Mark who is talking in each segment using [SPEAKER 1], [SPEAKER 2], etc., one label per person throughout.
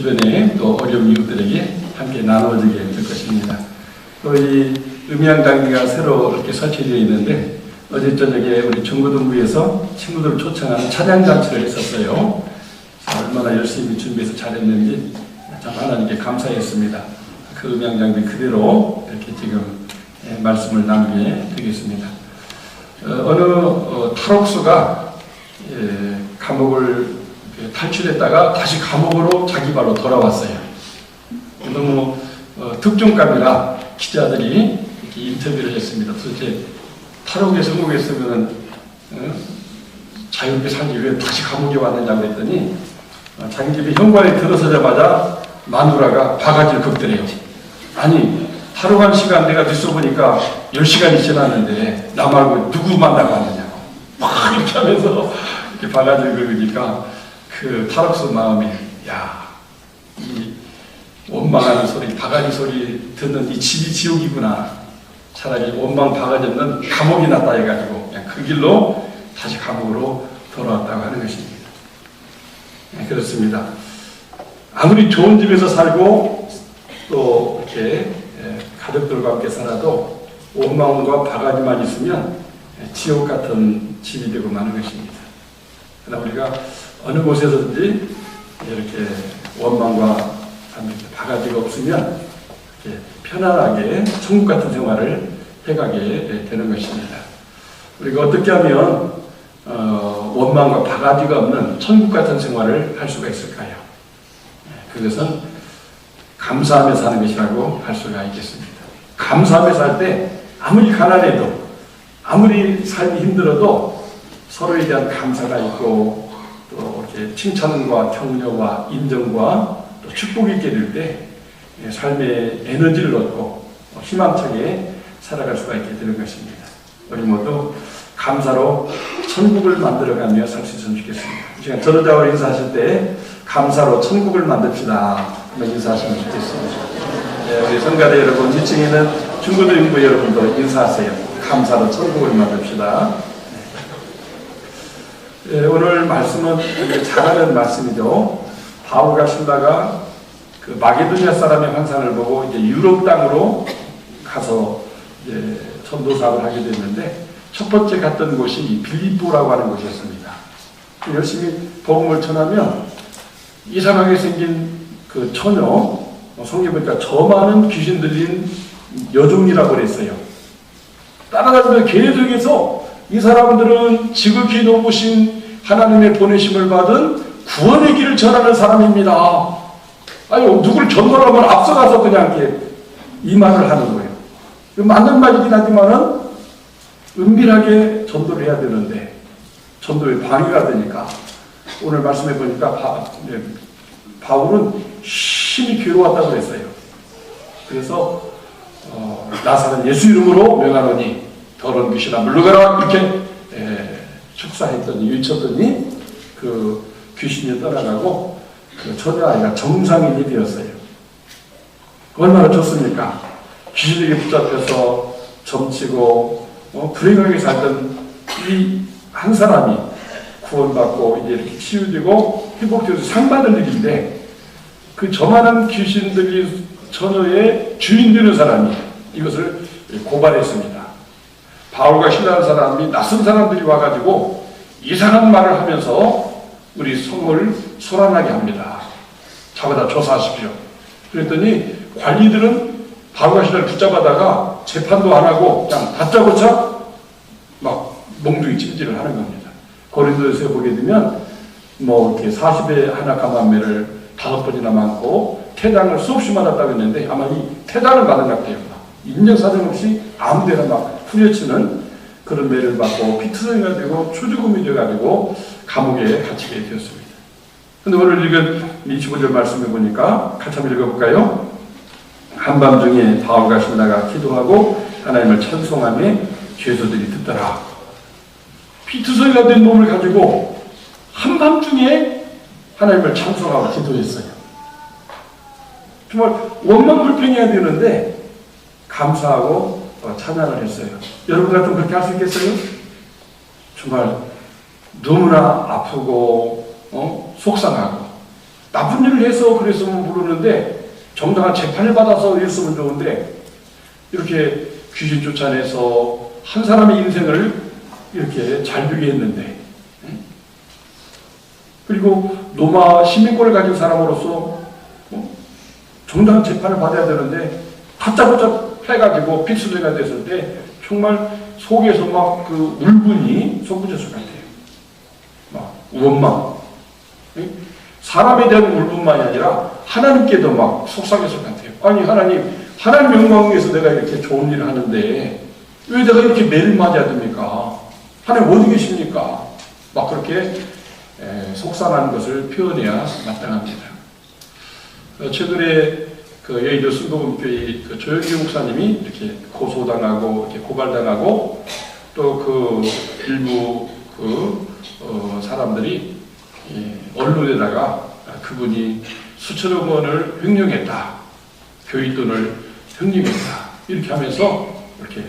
[SPEAKER 1] 주변에 또 어려운 이웃들에게 함께 나누어지게 될 것입니다. 또 이 음향장비가 새로 이렇게 설치되어 있는데 어제 저녁에 우리 중고등부에서 친구들을 초청하는 찬양잔치를 했었어요. 얼마나 열심히 준비해서 잘했는지 참 하나님께 감사했습니다. 그 음향장비 그대로 이렇게 지금 말씀을 나누게 되겠습니다. 어느 탈옥수가 감옥을 탈출했다가 다시 감옥으로 자기 발로 돌아왔어요. 너무 특종감이라 기자들이 이렇게 인터뷰를 했습니다. 도대체 탈옥에 성공했으면 자유롭게 살기 위해 다시 감옥에 왔느냐고 했더니 자기 집에 현관에 들어서자마자 마누라가 바가지를 긁더래요. 아니 탈옥한 시간 내가 뒤서 보니까 10시간이 지났는데 나 말고 누구 만나고 왔느냐고 막 이렇게 하면서 이렇게 바가지를 긁으니까 그 탈옥수 마음이 야, 이 원망하는 소리, 바가지 소리 듣는 이 집이 지옥이구나. 차라리 원망 바가지 없는 감옥이 낫다 해가지고 그냥 그 길로 다시 감옥으로 돌아왔다고 하는 것입니다. 네, 그렇습니다. 아무리 좋은 집에서 살고 또 이렇게 가족들과 함께 살아도 원망과 바가지만 있으면 지옥 같은 집이 되고 마는 것입니다. 그러나 우리가 어느 곳에서든지 이렇게 원망과 바가지가 없으면 이렇게 편안하게 천국 같은 생활을 해가게 되는 것입니다. 우리가 어떻게 하면 원망과 바가지가 없는 천국 같은 생활을 할 수가 있을까요? 그것은 감사하며 사는 것이라고 할 수가 있겠습니다. 감사하며 살 때 아무리 가난해도 아무리 삶이 힘들어도 서로에 대한 감사가 있고 또 이렇게 칭찬과 격려와 인정과 또 축복이 있게 될 때 삶의 에너지를 얻고 희망차게 살아갈 수가 있게 되는 것입니다. 우리 모두 감사로 천국을 만들어가며 살 수 있으면 좋겠습니다. 이 시간 전도자와 인사하실 때 감사로 천국을 만듭시다 한번 인사하시면 좋겠습니다. 우리 성가대 여러분, 2층에는 중고등부 여러분도 인사하세요. 감사로 천국을 만듭시다. 오늘 말씀은 되게 잘하는 말씀이죠. 바울과 실라가 그 마게도니아 사람의 환상을 보고 이제 유럽 땅으로 가서 이제 전도 사업을 하게 됐는데 첫 번째 갔던 곳이 빌립보라고 하는 곳이었습니다. 열심히 복음을 전하면 이상하게 생긴 그 처녀, 성경에 보니까 저 많은 귀신 들린 여종이라고 그랬어요. 따라다니며 계속해서 이 사람들은 지극히 높으신 하나님의 보내심을 받은 구원의 길을 전하는 사람입니다. 아니, 누구를 전도하면 앞서가서 그냥 이렇게 이 말을 하는 거예요. 맞는 말이긴 하지만은 은밀하게 전도를 해야 되는데 전도에 방해가 되니까 오늘 말씀해 보니까 바울은 심히 괴로웠다고 그랬어요. 그래서 나사는 예수 이름으로 명하노니 더러운 귀신아 물러가라 이렇게 축사했더니 외쳤더니 그 귀신이 떠나가고 그 처녀아이가 정상인이 되었어요. 얼마나 좋습니까? 귀신에게 붙잡혀서 점치고 불행하게 살던 이 한 사람이 구원받고 이제 이렇게 치유되고 회복되어서 상 받을 일인데 그 저만한 귀신들이 처녀의 주인 되는 사람이 이것을 고발했습니다. 바울과 실라는 사람이 낯선 사람들이 와가지고 이상한 말을 하면서 우리 성을 소란하게 합니다. 잡아다 조사하십시오. 그랬더니 관리들은 바울과 실라를 붙잡아다가 재판도 안 하고 그냥 다짜고짜 막 몽둥이 찜질을 하는 겁니다. 고린도에서 보게 되면 뭐 이렇게 40의 하나 가만매를 5번이나 많고 태당을 수없이 받았다고 했는데 아마 이 태당을 받은 것 같아요. 인정사정 없이 아무데나 막 후려치는 그런 매를 받고 피투성이가 되고 초주금이 되어가지고 감옥에 갇히게 되었습니다. 근데 오늘 읽은 25절 말씀해 보니까 같이 한번 읽어볼까요? 한밤중에 바울과 실라가 기도하고 하나님을 찬송하며 죄수들이 듣더라. 피투성이가 된 몸을 가지고 한밤중에 하나님을 찬송하고 기도했어요. 정말 원망불평해야 되는데 감사하고 찬양을 했어요. 여러분 같으면 그렇게 할 수 있겠어요? 정말 너무나 아프고 속상하고 나쁜 일을 해서 그랬으면 모르는데 정당한 재판을 받아서 이랬으면 좋은데 이렇게 귀신 쫓아내서 한 사람의 인생을 이렇게 잘 되게 했는데, 그리고 로마 시민권을 가진 사람으로서 정당한 재판을 받아야 되는데 다짜고짜 해가지고 필수대가 됐을 때 정말 속에서 막 그 울분이 솟구쳤을 것 같아요. 막 원망. 사람에 대한 울분만이 아니라 하나님께도 막 속상했을 것 같아요. 아니 하나님 영광 위해서 내가 이렇게 좋은 일을 하는데 왜 내가 이렇게 매를 맞아야 됩니까? 하나님 어디 계십니까? 막 그렇게 속상한 것을 표현해야 마땅합니다. 최근에 그 여의도 순복음교회 그 조영기 목사님이 이렇게 고소당하고 이렇게 고발당하고 또 그 일부 사람들이 언론에다가 그분이 수천억 원을 횡령했다, 교회 돈을 횡령했다 이렇게 하면서 이렇게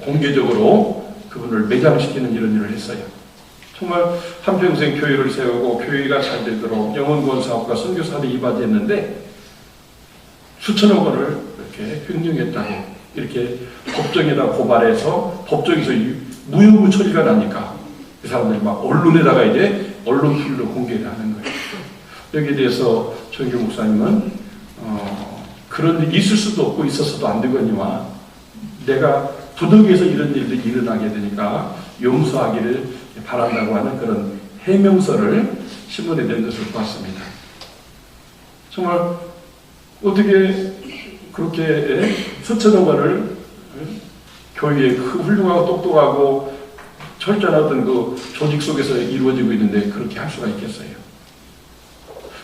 [SPEAKER 1] 공개적으로 그분을 매장시키는 이런 일을 했어요. 정말 한평생 교회를 세우고 교회가 잘 되도록 영혼구원 사업과 선교 사업에 이바지했는데 수천억 원을 이렇게 횡령했다고 이렇게 법정에다 고발해서 법정에서 무효무 처리가 나니까 그 사람들이 막 언론에다가 이제 언론필로 공개를 하는 거예요. 여기에 대해서 조영기 목사님은 그런 일이 있을 수도 없고 있었어도 안 되거니와 내가 부득이해서 이런 일들이 일어나게 되니까 용서하기를 바란다고 하는 그런 해명서를 신문에 낸 것을 봤습니다. 정말 어떻게 그렇게 수천억 원을 교회에 훌륭하고 똑똑하고 철저한 어떤 그 조직 속에서 이루어지고 있는데 그렇게 할 수가 있겠어요?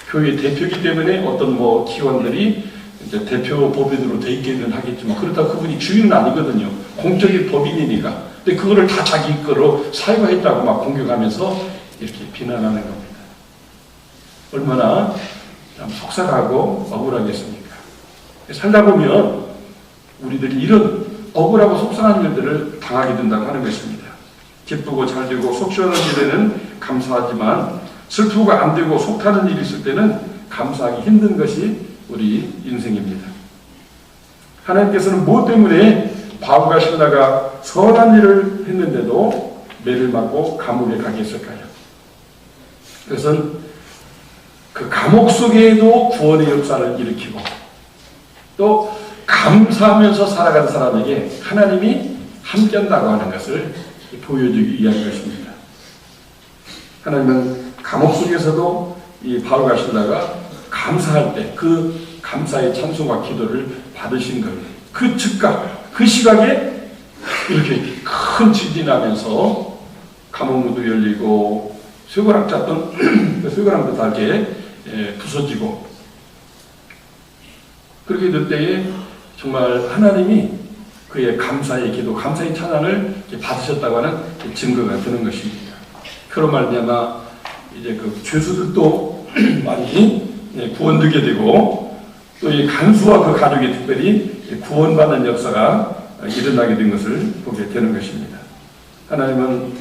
[SPEAKER 1] 교회 대표이기 때문에 어떤 뭐 기관들이 이제 대표 법인으로 돼 있기는 하겠지만 그렇다고 그분이 주인은 아니거든요. 공적인 법인이니까. 근데 그거를 다 자기 거로 사유화했다고 막 공격하면서 이렇게 비난하는 겁니다. 얼마나 참 속상하고 억울하겠습니까? 살다 보면 우리들이 이런 억울하고 속상한 일들을 당하게 된다고 하는 것입니다. 기쁘고 잘 되고 속 시원한 일에는 감사하지만 슬프고 안 되고 속 타는 일이 있을 때는 감사하기 힘든 것이 우리 인생입니다. 하나님께서는 무엇 때문에 바울과 실라가 선한 일을 했는데도 매를 맞고 감옥에 가게 했을까요? 그것은 그 감옥 속에도 구원의 역사를 일으키고 또 감사하면서 살아가는 사람에게 하나님이 함께한다고 하는 것을 보여주기 위한 것입니다. 하나님은 감옥 속에서도 이 바울과 실라가 감사할 때 그 감사의 찬송과 기도를 받으신 거예요. 그 즉각, 그 시각에 이렇게 큰 지진이 나면서 감옥문도 열리고 쇠고랑 짰던 쇠고랑도 다 이렇게 부서지고 그렇게 될 때에 정말 하나님이 그의 감사의 기도, 감사의 찬양을 받으셨다고 하는 증거가 되는 것입니다. 그런 말미암아 이제 그 죄수들도 많이 구원되게 되고 또 이 간수와 그 가족이 특별히 구원받는 역사가 일어나게 된 것을 보게 되는 것입니다. 하나님은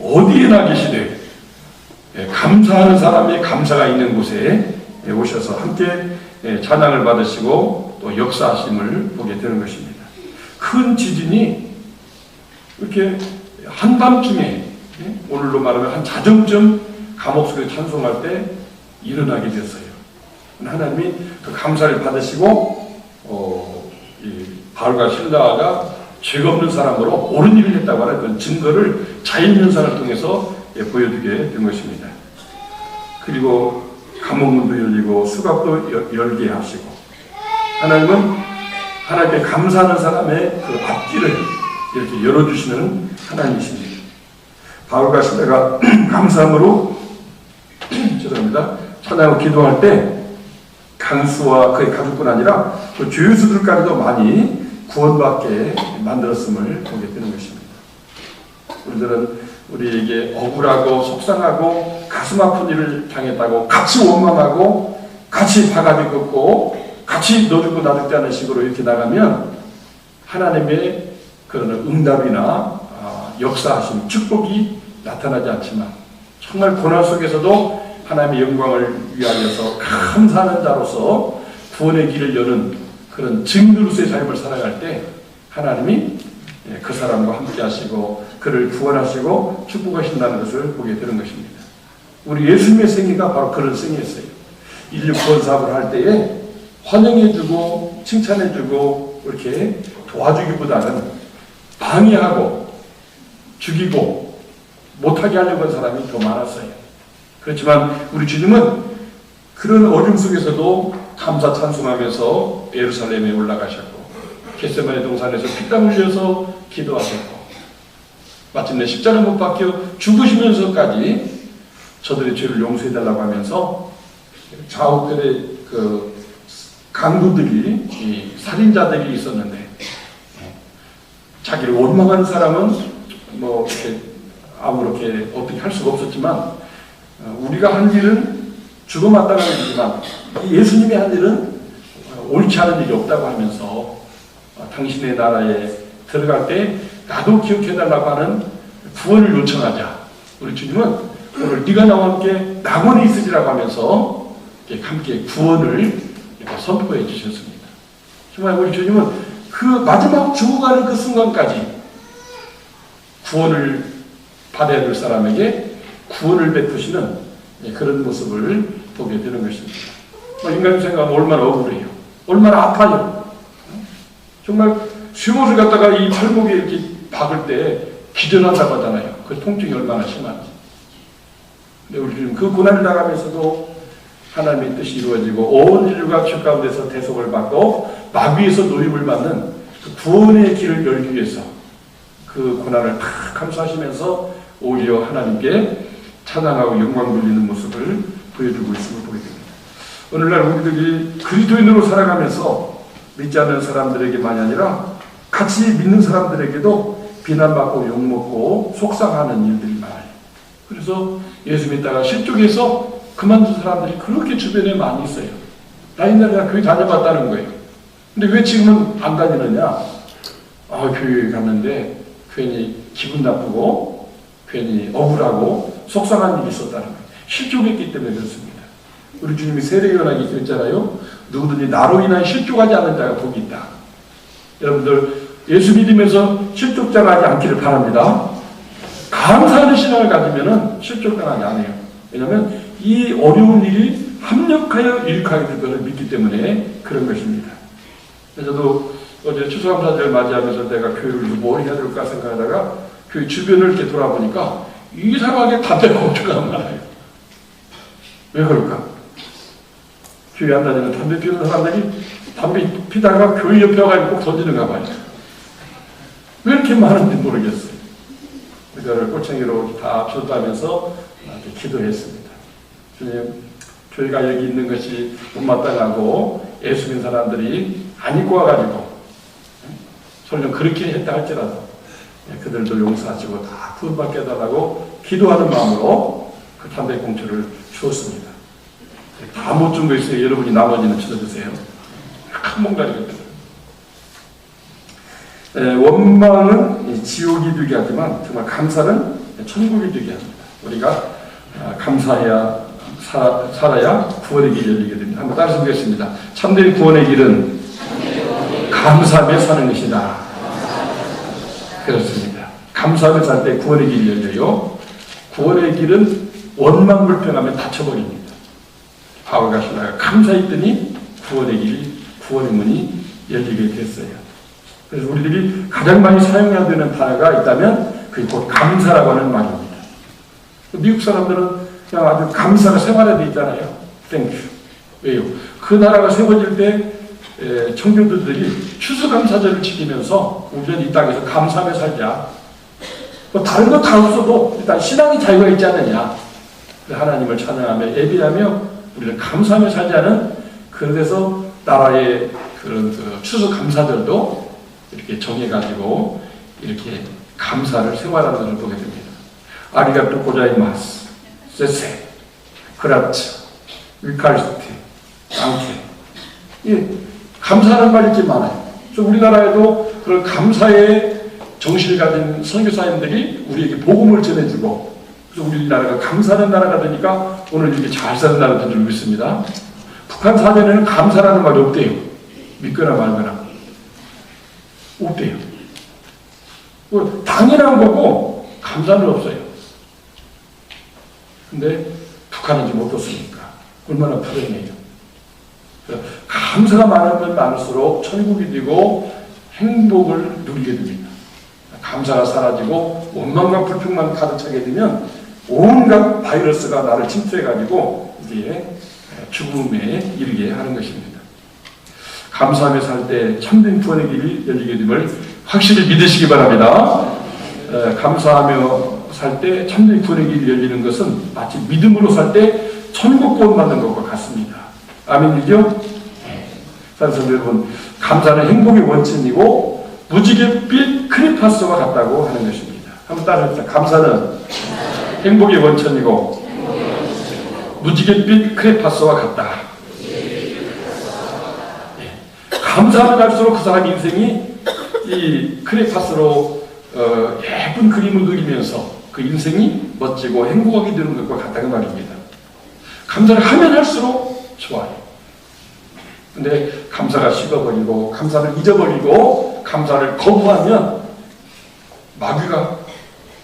[SPEAKER 1] 어디에나 계시되 감사하는 사람의 감사가 있는 곳에 오셔서 함께 찬양을 받으시고 또 역사하심을 보게 되는 것입니다. 큰 지진이 이렇게 한밤중에 오늘로 말하면 한 자정쯤 감옥 속에 찬송할 때 일어나게 됐어요. 하나님이 그 감사를 받으시고 이 바울과 실라가 죄가 없는 사람으로 옳은 일을 했다고 하는 그런 증거를 자연현상을 통해서 보여주게 된 것입니다. 그리고 감옥문도 열리고 수갑도 열게 하시고 하나님은 하나님께 감사하는 사람의 그 앞길을 이렇게 열어주시는 하나님이십니다. 바울과 실라가 감사함으로 죄송합니다. 찬양하고 기도할 때 간수와 그의 가족뿐 아니라 그 죄수들까지도 많이 구원받게 만들었음을 보게 되는 것입니다. 우리들은 우리에게 억울하고 속상하고 가슴 아픈 일을 당했다고 같이 원망하고 같이 바가지 긋고 같이 너죽고 나죽지 않은 식으로 이렇게 나가면 하나님의 그런 응답이나 역사하심, 축복이 나타나지 않지만 정말 고난 속에서도 하나님의 영광을 위하여서 감사하는 자로서 구원의 길을 여는 그런 증거로서의 삶을 살아갈 때 하나님이 그 사람과 함께 하시고 그를 구원하시고 축복하신다는 것을 보게 되는 것입니다. 우리 예수님의 생애가 바로 그런 생애였어요. 인류 구원 사업을 할 때에 환영해주고 칭찬해주고 이렇게 도와주기보다는 방해하고 죽이고 못하게 하려고 한 사람이 더 많았어요. 그렇지만 우리 주님은 그런 어려움 속에서도 감사 찬송하면서 예루살렘에 올라가셨고 겟세마네 동산에서 피땀 흘려서 기도하셨고 마침내 십자가 못 박혀 죽으시면서까지 저들의 죄를 용서해달라고 하면서 좌우편에 그 강도들이 살인자들이 있었는데 자기를 원망하는 사람은 뭐 이렇게 아무렇게 어떻게 할 수가 없었지만 우리가 한 일은 죽어마땅한 일이지만 예수님이 한 일은 옳지 않은 일이 없다고 하면서 당신의 나라에 들어갈 때 나도 기억해달라고 하는 구원을 요청하자. 우리 주님은 오늘 네가 나와 함께 낙원에 있으리라고 하면서 함께 구원을 선포해 주셨습니다. 정말 우리 주님은 그 마지막 죽어가는 그 순간까지 구원을 받아야 될 사람에게 구원을 베푸시는 그런 모습을 보게 되는 것입니다. 인간 생각은 얼마나 억울해요. 얼마나 아파요. 정말 쇠못을 갖다가 이 팔목에 이렇게 박을 때 기절한다고 하잖아요. 그 통증이 얼마나 심한지. 근데 우리 주님 그 고난을 당하면서도 하나님의 뜻이 이루어지고 온 인류가 죄 가운데서 대속을 받고 마귀에서 노임을 받는 그 구원의 길을 열기 위해서 그 고난을 다 감수하시면서 오히려 하나님께 찬양하고 영광 돌리는 모습을 보여주고 있음을 보게 됩니다. 오늘날 우리들이 그리스도인으로 살아가면서 믿지 않는 사람들에게만이 아니라 같이 믿는 사람들에게도 비난받고 욕먹고 속상하는 일들이 많아요. 그래서 예수 믿다가 실족해서 그만둔 사람들이 그렇게 주변에 많이 있어요. 나 옛날에 교회 다녀봤다는 거예요. 근데 왜 지금은 안 다니느냐? 교회 갔는데 괜히 기분 나쁘고 괜히 억울하고 속상한 일이 있었다는 거예요. 실족했기 때문에 그렇습니다. 우리 주님이 세례요한에게 그랬잖아요. 누구든지 나로 인한 실족하지 않는 자가 복이 있다. 여러분들 예수 믿으면서 실족당하지 않기를 바랍니다. 감사하는 신앙을 가지면 실족당하지 않아요. 왜냐하면 이 어려운 일이 합력하여 일으키게 될 것을 믿기 때문에 그런 것입니다. 저도 어제 추수감사절 맞이하면서 내가 교회를 뭘 해야 될까 생각하다가 교회 주변을 이렇게 돌아보니까 이상하게 담배 공주가 많아요. 왜 그럴까? 교회 안 다니는 담배 피우는 사람들이 담배 피다가 교회 옆에 와가지고 꼭 던지는가 봐요. 왜 이렇게 많은지 모르겠어요. 그거를 꼬챙이로 다 압수하면서 기도했습니다. 주님, 교회가 여기 있는 것이 못마땅하고 예수 믿는 사람들이 안 입고 와가지고 설령 그렇게 했다 할지라도 그들도 용서하시고 다 구원받게 해달라고 기도하는 마음으로 그 담배꽁초를 주었습니다. 다 못 준 거 있어요. 여러분이 나머지는 주셔주세요. 큰 몽다리거든요. 원망은 지옥이 되게 하지만 정말 감사는 천국이 되게 합니다. 우리가 감사해야 살아야 구원의 길이 열리게 됩니다. 한번 따라서 보겠습니다. 참된 구원의 길은 감사하며 사는 것이다. 그렇습니다. 감사하며 살 때 구원의 길이 열려요. 구원의 길은 원망 불평하면 닫혀버립니다. 바울과 신라가 감사했더니 구원의 길이, 구원의 문이 열리게 됐어요. 그래서 우리들이 가장 많이 사용해야 되는 단어가 있다면 그게 곧 감사라고 하는 말입니다. 미국 사람들은 그냥 아주 감사가 생활에 돼 있잖아요. 땡큐. 왜요? 그 나라가 세워질 때 청교도들이 추수감사절을 지키면서 우리는 이 땅에서 감사하며 살자. 뭐 다른 거 다 없어도 일단 신앙의 자유가 있지 않느냐. 하나님을 찬양하며 예배하며 우리는 감사하며 살자는 그래서 나라의 그런 그 추수감사절도 이렇게 정해가지고 이렇게 감사를 생활하는 것을 보게 됩니다. 아리가또 고자이마스, 세세, 그라츠, 위카리스티, 앙케. 감사하는 말이 이렇게 많아요. 그래서 우리나라에도 그런 감사의 정신을 가진 선교사님들이 우리에게 복음을 전해주고 그래서 우리나라가 감사하는 나라가 되니까 오늘 이렇게 잘 사는 나라도 좀 있습니다. 북한 사전에는 감사라는 말이 없대요. 믿거나 말거나. 없대요. 당연한 거고 감사는 없어요. 근데 북한은 좀 어떻습니까? 얼마나 불행해요. 감사가 많으면 많을수록 천국이 되고 행복을 누리게 됩니다. 감사가 사라지고 원망과 불평만 가득 차게 되면 온갖 바이러스가 나를 침투해가지고 이제 죽음에 이르게 하는 것입니다. 감사하며 살 때 참된 구원의 길이 열리게 됨을 확실히 믿으시기 바랍니다. 감사하며 살 때 참된 구원의 길이 열리는 것은 마치 믿음으로 살 때 천국 구원 받는 것과 같습니다. 아멘이죠? 사랑하는 여러분, 감사는 행복의 원천이고 무지갯빛 크레파스와 같다고 하는 것입니다. 한번 따라합시다. 감사는 행복의 원천이고 무지갯빛 크레파스와 같다. 감사하면 할수록 그 사람 인생이 이 크레파스로 예쁜 그림을 그리면서 그 인생이 멋지고 행복하게 되는 것과 같다는 말입니다. 감사를 하면 할수록 좋아요. 근데 감사가 식어버리고 감사를 잊어버리고 감사를 거부하면 마귀가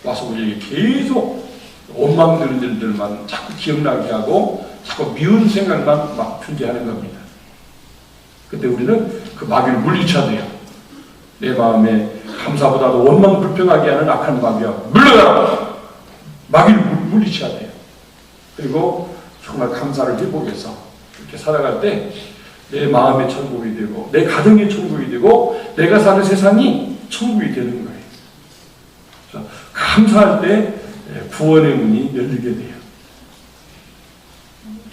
[SPEAKER 1] 와서 우리에게 계속 원망 드는 일들만 자꾸 기억나게 하고 자꾸 미운 생각만 막 들게 하는 겁니다. 그때 우리는 그 마귀를 물리쳐야 돼요. 내 마음에 감사보다도 원망 불평하게 하는 악한 마귀야, 물러가라! 마귀를 물리쳐야 돼요. 그리고 정말 감사를 회복해서 이렇게 살아갈 때 내 마음의 천국이 되고 내 가정의 천국이 되고 내가 사는 세상이 천국이 되는 거예요. 그래서 감사할 때 구원의 문이 열리게 돼요.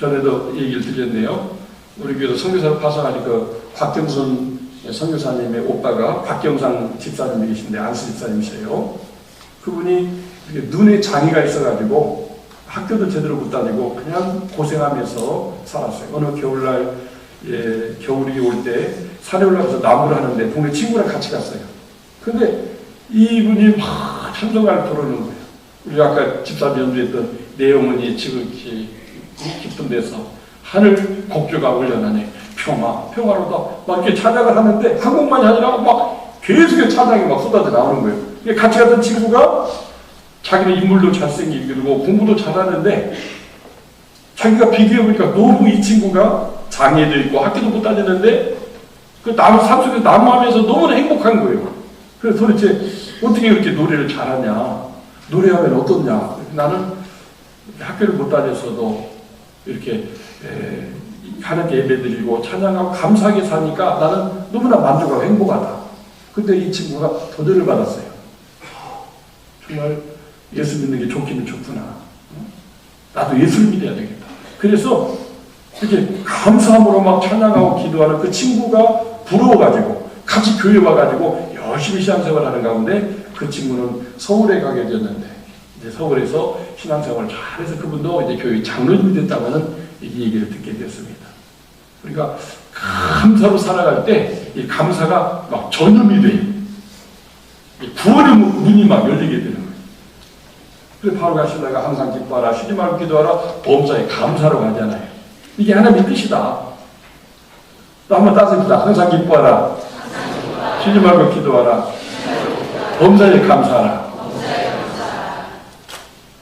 [SPEAKER 1] 전에도 얘기를 드렸네요. 우리 교회도 선교사를 파송하니 그 곽경순 선교사님의 오빠가 곽경상 집사님이 계신데 안수 집사님이세요. 그분이 눈에 장애가 있어가지고 학교도 제대로 못 다니고 그냥 고생하면서 살았어요. 어느 겨울날 겨울이 올 때 산에 올라가서 나무를 하는데 동네 친구랑 같이 갔어요. 근데 이분이 막 찬송가를 부르는 거예요. 우리 아까 집사님 연주했던 내 영혼이 지극히 깊은 데서 하늘 곡조가 올려나네. 평화로다. 막 이렇게 찬양을 하는데 한국만이 아니라 막 계속 찬양이 막 쏟아져 나오는 거예요. 같이 갔던 친구가 자기는 인물도 잘생기고 공부도 잘하는데 자기가 비교해보니까 너무 이 친구가 장애도 있고 학교도 못 다니는데 그 나무 산속에서 나무하면서 너무나 행복한 거예요. 그래서 도대체 어떻게 그렇게 노래를 잘하냐, 노래하면 어떻냐. 나는 학교를 못 다녔어도 이렇게 하나님께 예배드리고 찬양하고 감사하게 사니까 나는 너무나 만족하고 행복하다. 근데 이 친구가 도전을 받았어요. 정말 예수 믿는 게 좋기는 좋구나. 나도 예수를 믿어야 되겠다. 그래서 이렇게 감사함으로 막 찬양하고 기도하는 그 친구가 부러워가지고 같이 교회 와가지고 열심히 신앙생활을 하는 가운데 그 친구는 서울에 가게 되었는데 이제 서울에서 신앙생활을 잘해서 그분도 이제 교회 장로님이 됐다고는 이 얘기를 듣게 되었습니다. 그러니까 감사로 살아갈 때 이 감사가 막 전염이 돼요. 구원의 문이 막 열리게 되는 거예요. 그래서 바울과 실라가 항상 기뻐하라, 쉬지 말고 기도하라, 범사에 감사로 하잖아요. 이게 하나님의 뜻이다. 또 한번 따집시다. 항상 기뻐하라, 쉬지 말고 기도하라, 범사에 감사하라.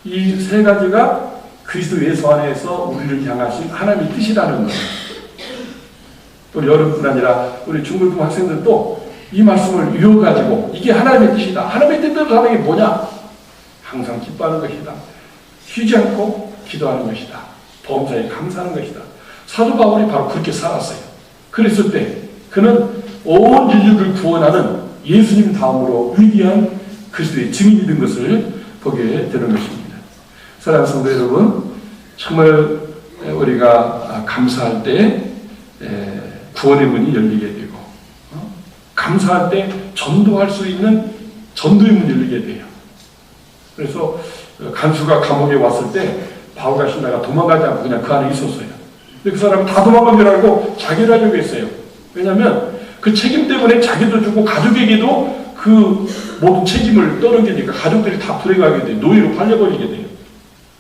[SPEAKER 1] 이 세 가지가 그리스도 예수 안에서 우리를 향하신 하나님의 뜻이라는 거예요. 또 여러분뿐 아니라 우리 중고등 학생들도 이 말씀을 이어가지고 이게 하나님의 뜻이다. 하나님의 뜻대로 사는 게 뭐냐? 항상 기뻐하는 것이다. 쉬지 않고 기도하는 것이다. 범사에 감사하는 것이다. 사도 바울이 바로 그렇게 살았어요. 그랬을 때 그는 온 인류를 구원하는 예수님 다음으로 위대한 그리스도의 증인이 된 것을 보게 되는 것입니다. 사랑하는 성도 여러분, 정말 우리가 감사할 때 구원의 문이 열리게 되고 감사할 때 전도할 수 있는 전도의 문이 열리게 돼요. 그래서 간수가 감옥에 왔을 때 바울과 실라가 도망가지 않고 그냥 그 안에 있었어요. 근데 그 사람은 다 도망간 줄 알고 자기를 하려고 했어요. 왜냐하면 그 책임 때문에 자기도 주고 가족에게도 그 모든 책임을 떠넘기니까 가족들이 다 불행하게 돼요. 노예로 팔려버리게 돼요.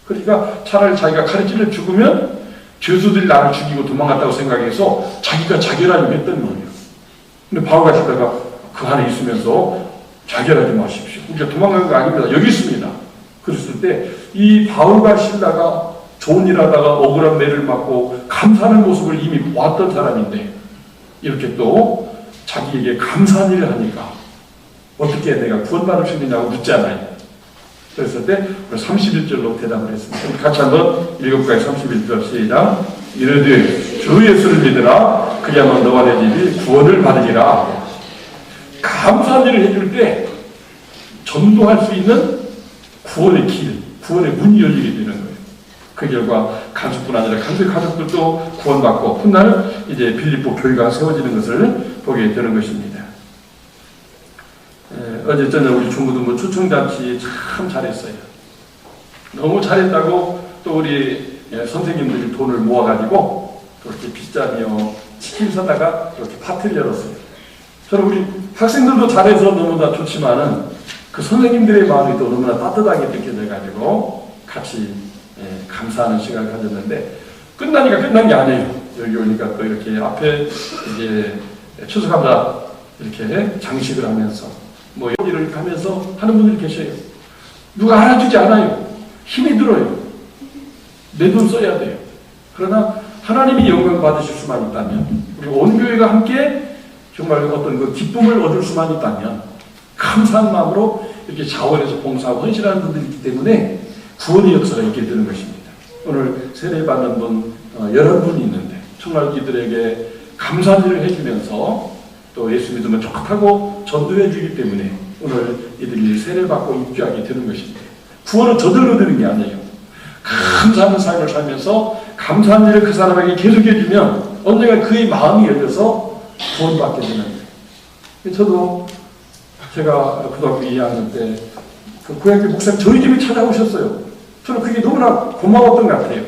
[SPEAKER 1] 그러니까 차라리 자기가 카르치를 죽으면 죄수들이 나를 죽이고 도망갔다고 생각해서 자기가 자결하려고 했던 거예요. 근데 바울 가시다가 그 안에 있으면서 자결하지 마십시오. 그러니까 도망간 거 아닙니다. 여기 있습니다. 그랬을 때 이 바울과 실라가 좋은 일 하다가 억울한 매를 맞고 감사하는 모습을 이미 보았던 사람인데 이렇게 또 자기에게 감사한 일을 하니까 어떻게 내가 구원받을 수 있느냐고 묻잖아요. 그랬을 때 31절로 대답을 했습니다. 같이 한번 읽어볼까요? 31절 시작. 이르되 주 예수를 믿으라. 그리하면 너와 내 집이 구원을 받으리라. 감사한 일을 해줄 때 전도할 수 있는 구원의 길, 구원의 문이 열리게 되는 거예요. 그 결과 가족뿐 아니라 가족들도 구원받고 훗날 이제 빌립보 교회가 세워지는 것을 보게 되는 것입니다. 어제 저녁 우리 중고등부 초청잔치 참 잘했어요. 너무 잘했다고 또 우리 선생님들이 돈을 모아가지고 그렇게 빗자며 치킨 사다가 그렇게 파티를 열었어요. 저는 우리 학생들도 잘해서 너무나 좋지만은 그 선생님들의 마음이 또 너무나 따뜻하게 느껴져가지고 같이 감사하는 시간을 가졌는데 끝나니까 끝난 게 아니에요. 여기 오니까 또 이렇게 앞에 이제 추수감사 이렇게 장식을 하면서 뭐 일을 하면서 하는 분들이 계셔요. 누가 알아주지 않아요. 힘이 들어요. 내 돈 써야 돼요. 그러나 하나님이 영광 받으실 수만 있다면 우리 온 교회가 함께 정말 어떤 그 기쁨을 얻을 수만 있다면 감사한 마음으로 이렇게 자원해서 봉사하고 헌신하는 분들이 있기 때문에 구원의 역사가 있게 되는 것입니다. 오늘 세례받는 분 11분이 있는데 정말 이들에게 감사한 일을 해주면서 또 예수 믿으면 좋다고 전도해 주기 때문에 오늘 이들이 세례받고 입교하게 되는 것입니다. 구원은 저절로 되는 게 아니에요. 감사하는 삶을 살면서 감사한 일을 그 사람에게 계속해 주면 언젠가 그의 마음이 열려서 구원받게 되는 거예요. 저도 제가 고등학교 2학년 때 그 고등학교 목사님 저희 집에 찾아오셨어요. 저는 그게 너무나 고마웠던 것 같아요.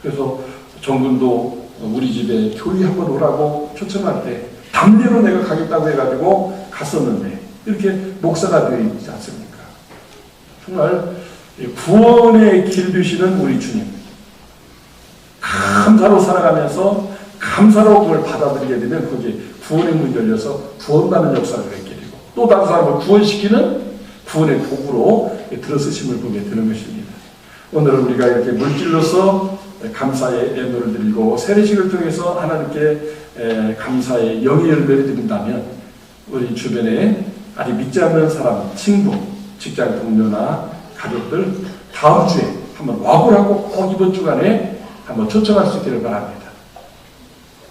[SPEAKER 1] 그래서 정군도 우리 집에 교회 한번 오라고 초청할 때 담대로 내가 가겠다고 해가지고 갔었는데 이렇게 목사가 되어 있지 않습니까? 정말 구원의 길 되시는 우리 주님, 감사로 살아가면서 감사로 그걸 받아들이게 되면 거기에 구원의 문이 열려서 구원받는 역사를 갖게 되고 또 다른 사람을 구원시키는 구원의 도구로 들어서심을 보게 되는 것입니다. 오늘은 우리가 이렇게 물질로서 감사의 예물을 드리고 세례식을 통해서 하나님께 감사의 영의 열매를 드린다면 우리 주변에 아직 믿지 않는 사람, 친구, 직장 동료나 가족들 다음 주에 한번 와보라고 꼭 이번 주간에 한번 초청할 수 있기를 바랍니다.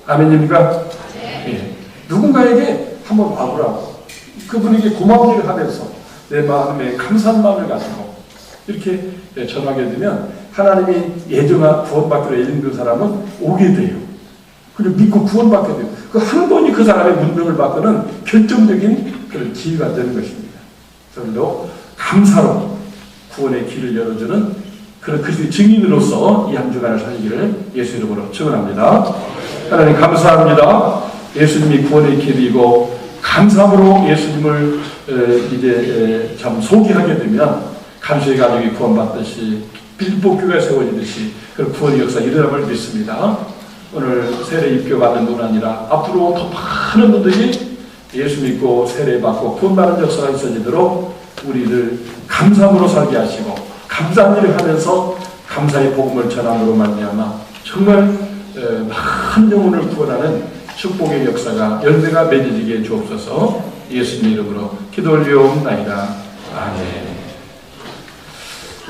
[SPEAKER 1] 아멘입니까? 네. 누군가에게 한번 와보라고 그분에게 고마운 일을 하면서 내 마음에 감사한 마음을 가지고 이렇게 전하게 되면 하나님이 예정한 구원받기로 예정된 사람은 오게 돼요. 그리고 믿고 구원받게 돼요. 그 한 번이 그 사람의 문명을 바꾸는 결정적인 그런 기회가 되는 것입니다. 그래서 감사로 구원의 길을 열어주는 그런 그리스도의 증인으로서 이 한 주간을 살기를 예수 이름으로 축원합니다. 하나님 감사합니다. 예수님이 구원의 길이고 감사함으로 예수님을 이제 참 소개하게 되면 간수의 가족이 구원받듯이 빌립보 교회가 세워지듯이 그 구원의 역사 일어남을 믿습니다. 오늘 세례 입교받는 분 아니라 앞으로 더 많은 분들이 예수 믿고 세례받고 구원받는 역사가 있어지도록 우리를 감사함으로 살게 하시고 감사한 일을 하면서 감사의 복음을 전함으로 말미암아 정말 많은 영혼을 구원하는 축복의 역사가 열매가 맺어지게 주옵소서. 예수님 이름으로 기도 올리옵나이다.